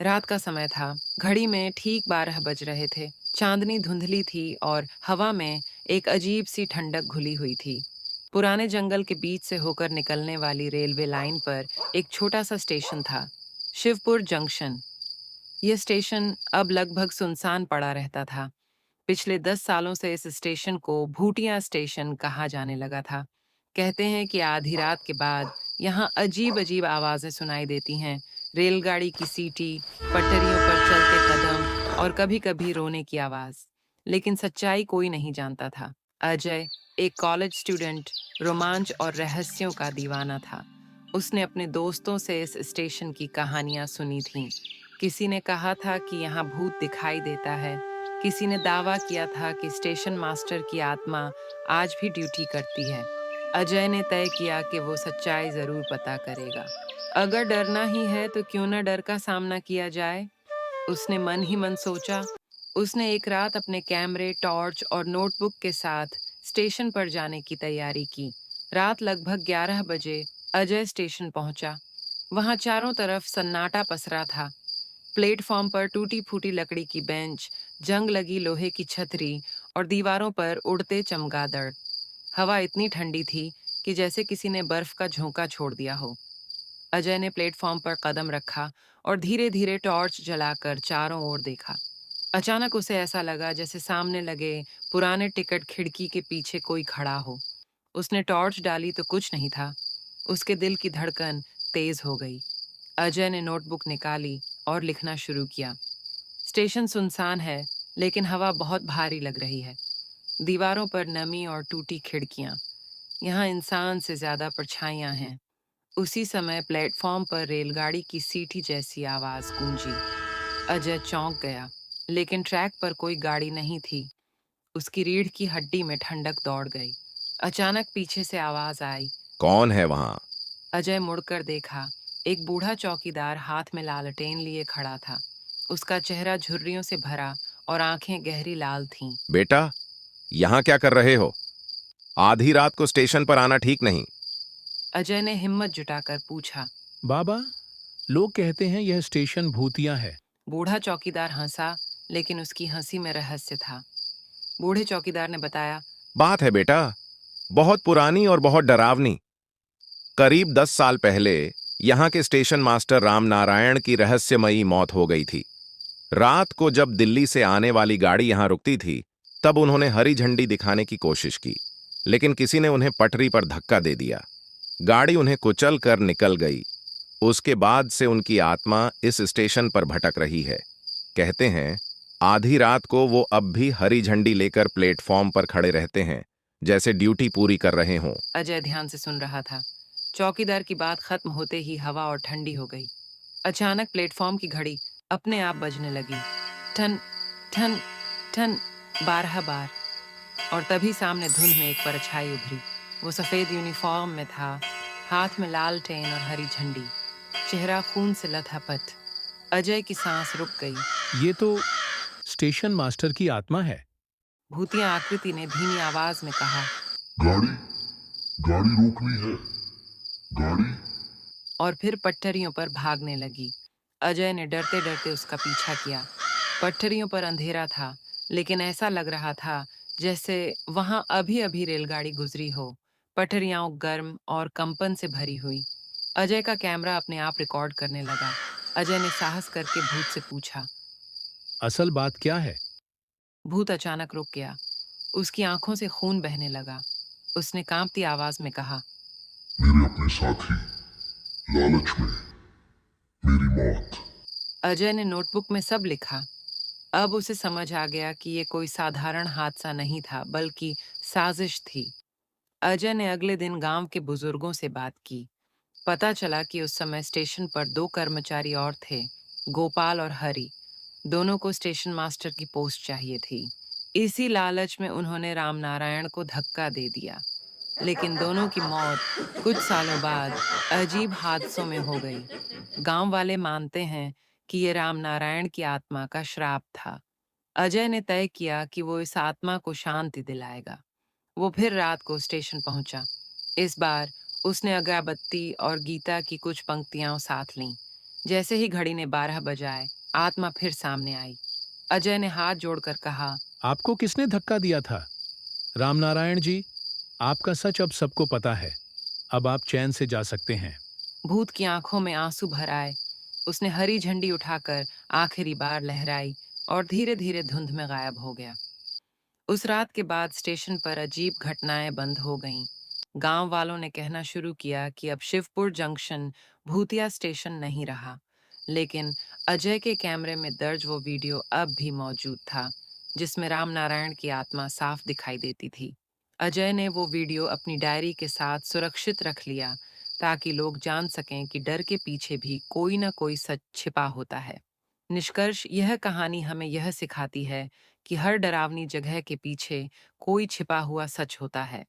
रात का समय था। घड़ी में ठीक 12 बज रहे थे। चांदनी धुंधली थी और हवा में एक अजीब सी ठंडक घुली हुई थी। पुराने जंगल के बीच से होकर निकलने वाली रेलवे लाइन पर एक छोटा सा स्टेशन था, शिवपुर जंक्शन। यह स्टेशन अब लगभग सुनसान पड़ा रहता था। पिछले 10 सालों से इस स्टेशन को भूटिया स्टेशन कहा जाने लगा था। कहते हैं कि आधी रात के बाद यहाँ अजीब अजीब आवाजें सुनाई देती हैं, रेलगाड़ी की सीटी, पटरियों पर चलते कदम और कभी-कभी रोने की आवाज। लेकिन सच्चाई कोई नहीं जानता था। अजय, एक कॉलेज स्टूडेंट, रोमांच और रहस्यों का दीवाना था। उसने अपने दोस्तों से इस स्टेशन की कहानियां सुनी थीं। किसी ने कहा था कि यहाँ भूत दिखाई देता है, किसी ने दावा किया था कि स्टेशन मास्टर की आत्मा आज भी ड्यूटी करती है। अजय ने तय किया कि वो सच्चाई जरूर पता करेगा। अगर डरना ही है तो क्यों ना डर का सामना किया जाए, उसने मन ही मन सोचा। उसने एक रात अपने कैमरे, टॉर्च और नोटबुक के साथ स्टेशन पर जाने की तैयारी की। रात लगभग 11 बजे अजय स्टेशन पहुंचा। वहां चारों तरफ सन्नाटा पसरा था। प्लेटफॉर्म पर टूटी-फूटी लकड़ी की बेंच, जंग लगी लोहे की छतरी और दीवारों पर उड़ते चमगादड़। हवा इतनी ठंडी थी कि जैसे किसी ने बर्फ का झोंका छोड़ दिया हो। अजय ने प्लेटफॉर्म पर कदम रखा और धीरे-धीरे टॉर्च जलाकर चारों ओर देखा। अचानक उसे ऐसा लगा जैसे सामने लगे पुराने टिकट खिड़की के पीछे कोई खड़ा हो। उसने टॉर्च डाली तो कुछ नहीं था। उसके दिल की धड़कन तेज हो गई। अजय ने नोटबुक निकाली और लिखना शुरू किया। स्टेशन सुनसान है, लेकिन हवा बहुत भारी लग रही है। दीवारों पर नमी और टूटी खिड़कियां। यहाँ इंसान से ज्यादा परछाइयां हैं। उसी समय प्लेटफॉर्म पर रेलगाड़ी की सीटी जैसी आवाज गूंजी। अजय चौंक गया, लेकिन ट्रैक पर कोई गाड़ी नहीं थी। उसकी रीढ़ की हड्डी में ठंडक दौड़ गई। अचानक पीछे से आवाज आई। कौन है वहां? अजय मुड़कर देखा। एक बूढ़ा चौकीदार हाथ में लालटेन लिए खड़ा था। उसका चेहरा झुर्रियों से भरा और आंखें गहरी लाल थीं। बेटा, यहां क्या कर रहे हो? आधी रात को स्टेशन पर आना ठीक नहीं। अजय ने हिम्मत जुटाकर पूछा। बाबा, लोग कहते हैं यह स्टेशन भूतिया है। बूढ़ा चौकीदार हंसा, लेकिन उसकी हंसी में रहस्य था। बूढ़े चौकीदार ने बताया। बात है बेटा, बहुत पुरानी और बहुत डरावनी। करीब 10 साल पहले यहां के स्टेशन मास्टर रामनारायण की रहस्यमयी मौत हो गई थी। रात को जब दिल्ली से आने वाली गाड़ी यहां रुकती थी, तब उन्होंने हरी झंडी दिखाने की कोशिश की, लेकिन किसी ने उन्हें पटरी पर धक्का दे दिया। गाड़ी उन्हें कुचल कर निकल गई। उसके बाद से उनकी आत्मा इस स्टेशन पर भटक रही है। कहते हैं, आधी रात को वो अब भी हरी झंडी लेकर प्लेटफॉर्म पर खड़े रहते हैं, जैसे ड्यूटी पूरी कर रहे हों। अजय ध्यान से सुन रहा था। चौकीदार की बात खत्म होते ही हवा और ठंडी हो गई। अचानक प्लेटफॉर्म की घड़ी अपने आप बजने लगी। ठन ठन ठन, 12 बार। और तभी सामने धुंध में एक परछाई उभरी। वो सफेद यूनिफॉर्म में था, हाथ में लाल टेन और हरी झंडी, चेहरा खून से लथपथ। अजय की सांस रुक गई। ये तो स्टेशन मास्टर की आत्मा है। भूतिया आकृति ने धीमी आवाज में कहा। गाड़ी गाड़ी रोकनी है। गाड़ी। और फिर पटरियों पर भागने लगी। अजय ने डरते डरते उसका पीछा किया। पटरियों पर अंधेरा था, लेकिन ऐसा लग रहा था जैसे वहां अभी अभी रेलगाड़ी गुजरी हो। पटरियां गर्म और कंपन से भरी हुई। अजय का कैमरा अपने आप रिकॉर्ड करने लगा। अजय ने साहस करके भूत से पूछा। असल बात क्या है? भूत अचानक रुक गया। उसकी आंखों से खून बहने लगा। उसने कांपती आवाज में कहा। मेरे अपने साथी, लालच में मेरी मौत। अजय ने नोटबुक में सब लिखा। अब उसे समझ आ गया कि ये कोई साधारण हादसा नहीं था, बल्कि साजिश थी। अजय ने अगले दिन गांव के बुजुर्गों से बात की। पता चला कि उस समय स्टेशन पर दो कर्मचारी और थे, गोपाल और हरि। दोनों को स्टेशन मास्टर की पोस्ट चाहिए थी। इसी लालच में उन्होंने रामनारायण को धक्का दे दिया। लेकिन दोनों की मौत कुछ सालों बाद अजीब हादसों में हो गई। गांव वाले मानते हैं कि ये रामनारायण की आत्मा का श्राप था। अजय ने तय किया कि वो इस आत्मा को शांति दिलाएगा। वो फिर रात को स्टेशन पहुंचा। इस बार उसने अगरबत्ती और गीता की कुछ पंक्तियां साथ लीं। जैसे ही घड़ी ने 12 बजाए, आत्मा फिर सामने आई। अजय ने हाथ जोड़कर कहा, आपको किसने धक्का दिया था? रामनारायण जी, आपका सच अब सबको पता है। अब आप चैन से जा सकते हैं। भूत की आंखों में आंसू भर आए। उसने हरी झंडी उठाकर आखिरी बार लहराई और धीरे धीरे धुंध में गायब हो गया। उस रात के बाद स्टेशन पर अजीब घटनाएं बंद हो गईं। गांव वालों ने कहना शुरू किया कि अब शिवपुर जंक्शन भूतिया स्टेशन नहीं रहा। लेकिन अजय के कैमरे में दर्ज वो वीडियो अब भी मौजूद था, जिसमें रामनारायण की आत्मा साफ दिखाई देती थी। अजय ने वो वीडियो अपनी डायरी के साथ सुरक्षित रख लिया, ताकि लोग जान सकें कि डर के पीछे भी कोई ना कोई सच छिपा होता है। निष्कर्ष, यह कहानी हमें यह सिखाती है कि हर डरावनी जगह के पीछे कोई छिपा हुआ सच होता है।